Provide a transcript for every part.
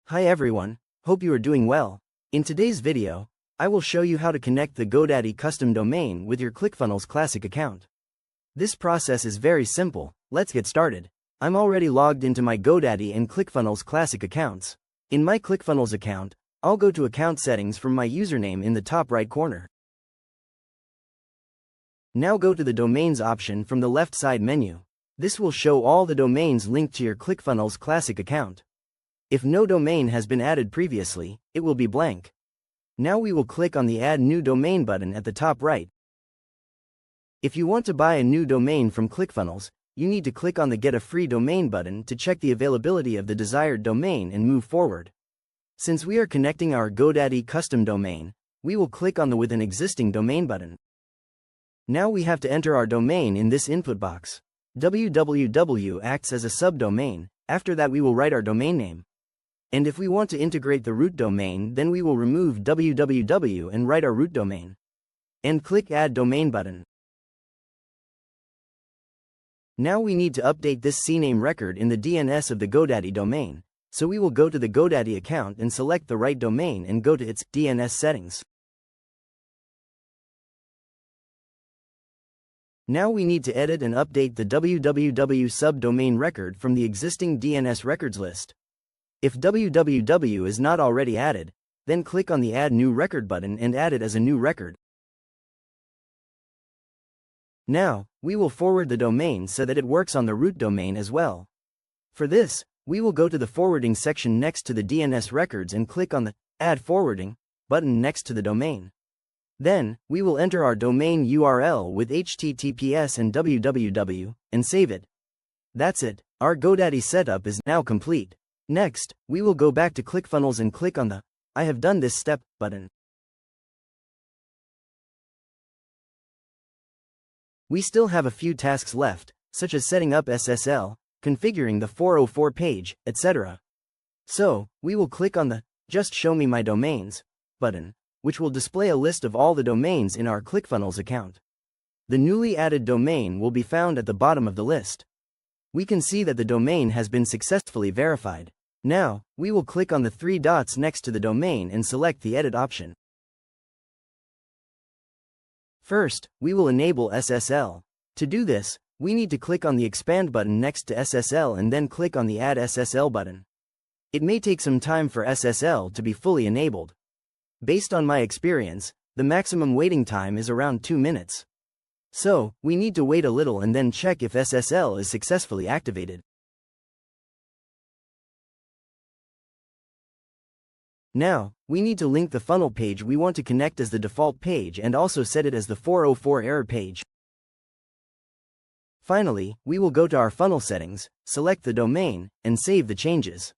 Hi everyone, hope you are doing well. In today's video, I will show you how to connect the GoDaddy custom domain with your ClickFunnels Classic account. This process is very simple, let's get started. I'm already logged into my GoDaddy and ClickFunnels Classic accounts. In my ClickFunnels account, I'll go to Account Settings from my username in the top right corner. Now go to the Domains option from the left side menu. This will show all the domains linked to your ClickFunnels Classic account. If no domain has been added previously, it will be blank. Now we will click on the Add New Domain button at the top right. If you want to buy a new domain from ClickFunnels, you need to click on the Get a Free Domain button to check the availability of the desired domain and move forward. Since we are connecting our GoDaddy custom domain, we will click on the With an Existing Domain button. Now we have to enter our domain in this input box. www acts as a subdomain. After that we will write our domain name. And if we want to integrate the root domain, then we will remove www and write our root domain. And click Add Domain button. Now we need to update this CNAME record in the DNS of the GoDaddy domain, so we will go to the GoDaddy account and select the right domain and go to its DNS settings. Now we need to edit and update the www subdomain record from the existing DNS records list. If www is not already added, then click on the Add New Record button and add it as a new record. Now, we will forward the domain so that it works on the root domain as well. For this, we will go to the forwarding section next to the DNS records and click on the Add Forwarding button next to the domain. Then, we will enter our domain URL with HTTPS and www, and save it. That's it, our GoDaddy setup is now complete. Next, we will go back to ClickFunnels and click on the I have done this step button. We still have a few tasks left, such as setting up SSL, configuring the 404 page, etc. So, we will click on the Just Show Me My Domains button, which will display a list of all the domains in our ClickFunnels account. The newly added domain will be found at the bottom of the list. We can see that the domain has been successfully verified. Now, we will click on the three dots next to the domain and select the Edit option. First, we will enable SSL. To do this, we need to click on the Expand button next to SSL and then click on the Add SSL button. It may take some time for SSL to be fully enabled. Based on my experience, the maximum waiting time is around 2 minutes. So, we need to wait a little and then check if SSL is successfully activated. Now, we need to link the funnel page we want to connect as the default page and also set it as the 404 error page. Finally, we will go to our funnel settings, select the domain, and save the changes.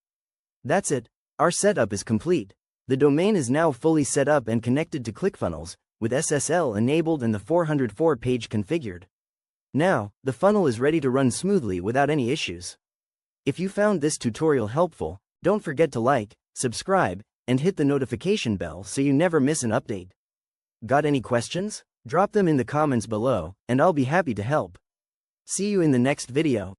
That's it, our setup is complete. The domain is now fully set up and connected to ClickFunnels, with SSL enabled and the 404 page configured. Now, the funnel is ready to run smoothly without any issues. If you found this tutorial helpful, don't forget to like, subscribe, and hit the notification bell so you never miss an update. Got any questions? Drop them in the comments below, and I'll be happy to help. See you in the next video.